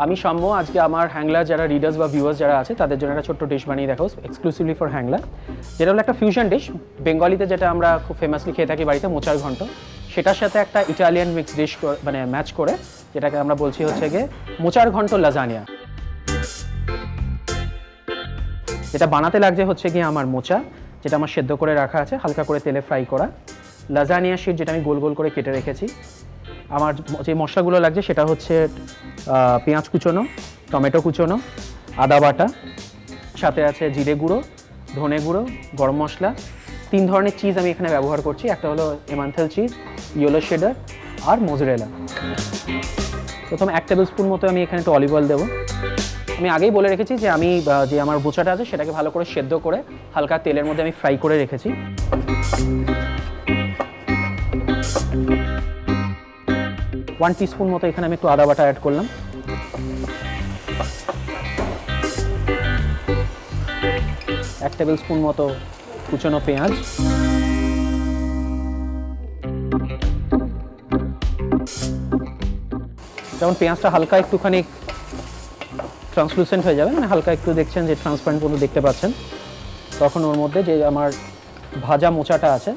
আমি সাম্য আজকে আমার হ্যাংলার যারা রিডার্স বা ভিউয়ার্স যারা আছে তাদের জন্য একটা ছোট্ট ডিশ বানিয়ে দেখাবো এক্সক্লুসিভলি ফর হ্যাংলার, যেটা হলো একটা ফিউশন ডিশ। বেঙ্গলিতে যেটা আমরা খুব ফেমাসলি খেয়ে থাকি বাড়িতে, মোচার ঘন্ট, সেটার সাথে একটা ইটালিয়ান মিক্স ডিশ মানে ম্যাচ করে, যেটাকে আমরা বলছি হচ্ছে গিয়ে মোচার ঘন্ট লাজানিয়া। যেটা বানাতে লাগছে হচ্ছে গিয়ে আমার মোচা, যেটা আমার সেদ্ধ করে রাখা আছে, হালকা করে তেলে ফ্রাই করা, লাজানিয়া শিট যেটা আমি গোল গোল করে কেটে রেখেছি। আমার যে মশলাগুলো লাগছে সেটা হচ্ছে পেঁয়াজ কুচোনো, টমেটো কুচোনো, আদা বাটা, সাথে আছে জিরে গুঁড়ো, ধনে গুঁড়ো, গরম মশলা। 3 ধরনের চিজ আমি এখানে ব্যবহার করছি, একটা হলো এমান্থাল চিজ, ইয়েলো শেডার আর মোজারেলা। প্রথম 1 টেবিল স্পুন মতো আমি এখানে একটু অলিভ অয়েল দেবো। আমি আগেই বলে রেখেছি যে আমি যে আমার মোচাটা আছে সেটাকে ভালো করে সেদ্ধ করে হালকা তেলের মধ্যে আমি ফ্রাই করে রেখেছি। 1 টিস্পুন মতো এখানে আমি একটু আদা বাটা অ্যাড করলাম। 1 টেবিল স্পুন মতো কুচনো পেঁয়াজ, যখন পেঁয়াজটা হালকা একটুখানি ট্রান্সলুসেন্ট হয়ে যাবে, মানে হালকা একটু দেখছেন যে ট্রান্সপারেন্ট মতো দেখতে পাচ্ছেন, তখন ওর মধ্যে যে আমার ভাজা মোচাটা আছে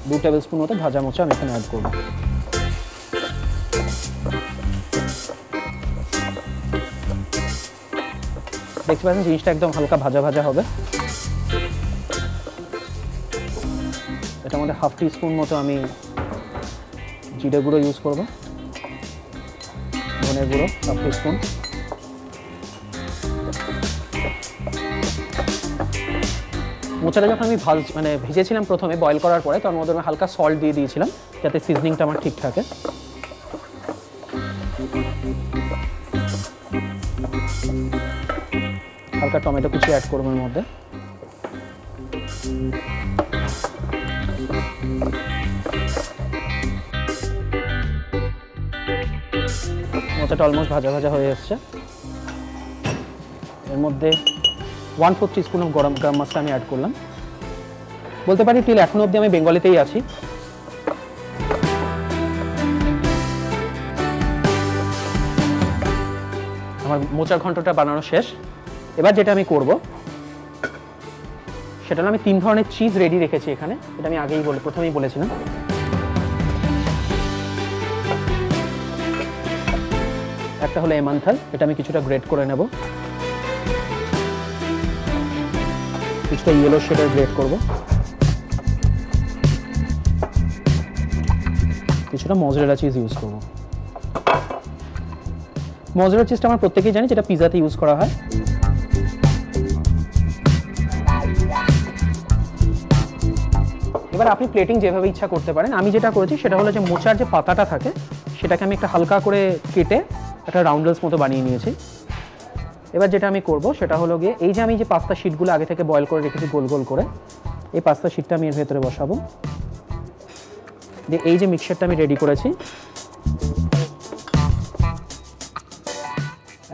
2 টেবিল স্পুন মতো ভাজা মোচা আমি এখানে অ্যাড করব। দেখতে পাচ্ছেন জিনিসটা একদম হালকা ভাজা ভাজা হবে। এটার মধ্যে 1/2 টিস্পুন মতো আমি জিরে গুঁড়ো ইউজ করব, ধনে গুঁড়ো 1/2 টিস্পুন, মোচাটা যখন আমি ভেজেছিলাম প্রথমে বয়েল করার পরে, তার মধ্যে আমি হালকা সল্ট দিয়ে দিয়েছিলাম যাতে সিজনিংটা আমার ঠিক থাকে। হালকা টমেটো কুচি অ্যাড করবো এর মধ্যে। মোচাটা অলমোস্ট ভাজা ভাজা হয়ে এসছে। এর মধ্যে 1/4 টিস্পুন গরম মশলা আমি অ্যাড করলাম। বলতে পারি টিল এখনো অবধি আমি বেঙ্গলিতেই আছি। আমার মোচার ঘন্টটা বানানো শেষ। এবার যেটা আমি করব সেটা হলো আমি 3 ধরনের চিজ রেডি রেখেছি এখানে, এটা আমি আগেই প্রথমেই বলেছিলাম। একটা হলো এমান্থাল, এটা আমি কিছুটা গ্রেট করে নেব, কিছুটা ইয়েলো শেডার গ্রেট করব, কিছুটা মোজারেলা চিজ ইউজ করব। মোজারেলা চিজটা আমরা প্রত্যেকেই জানি যেটা পিজাতে ইউজ করা হয়। এবার আপনি প্লেটিং যেভাবে ইচ্ছা করতে পারেন। আমি যেটা করেছি সেটা হলো যে মোচার যে পাতাটা থাকে সেটাকে আমি একটা হালকা করে কেটে একটা রাউন্ডলস মতো বানিয়ে নিয়েছি। এবার যেটা আমি করব সেটা হলো গিয়ে এই যে আমি যে পাস্তা শিটগুলো আগে থেকে বয়েল করে রেখেছি গোল গোল করে, এই পাস্তা শিটটা আমি এর ভেতরে বসাবো। দিয়ে এই যে মিক্সচারটা আমি রেডি করেছি,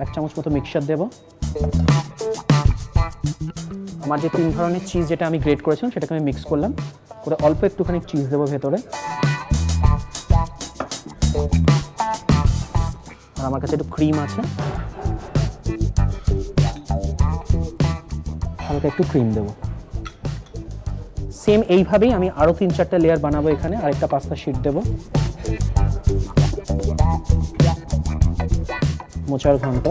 1 চামচ মতো মিক্সচার দেব। আমার যে 3 ধরনের চিজ যেটা আমি গ্রেট করেছিলাম সেটাকে আমি মিক্স করলাম, করে অল্প একটুখানি চিজ দেবো ভেতরে। আর আমার কাছে একটু ক্রিম আছে, হালকা একটু ক্রিম দেবো। সেম এইভাবেই আমি আরও 3-4টে লেয়ার বানাবো এখানে। আরেকটা পাস্তা শিট দেবো, মোচার ঘন্ট,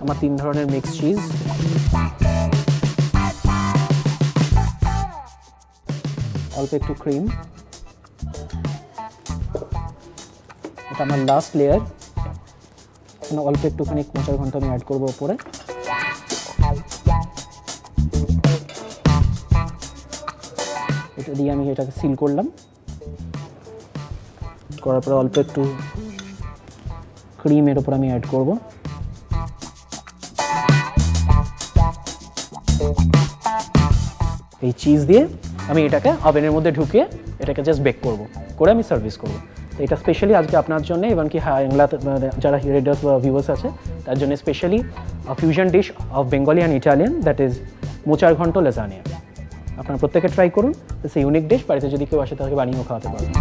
আমার 3 ধরনের মিক্স চিজ, অল্প একটু ক্রিম, এটা আমার লাস্ট লেয়ার। অল্প একটুখানি মোচার ঘন্ট আমি অ্যাড করবো উপরে। এটা দিয়ে আমি এটাকে সিল করলাম, করার পরে অল্প একটু ক্রিম এর উপর আমি অ্যাড করব। এই চিজ দিয়ে আমি এটাকে ওভেনের মধ্যে ঢুকিয়ে এটাকে জাস্ট বেক করব, করে আমি সার্ভিস করব। তো এটা স্পেশালি আজকে আপনার জন্য এবং কি হ্যাংলা যারা রিডার্স বা ভিউয়ার্স আছে তার জন্য specially fusion dish of Bengali and Italian, that is মোচার ঘন্ট লাজানিয়া। আপনারা প্রত্যেকে ট্রাই করুন। ইউনিক ডিশ, বাড়িতে যদি কেউ আসে তাকে বানিয়েও খাওয়াতে পারবেন।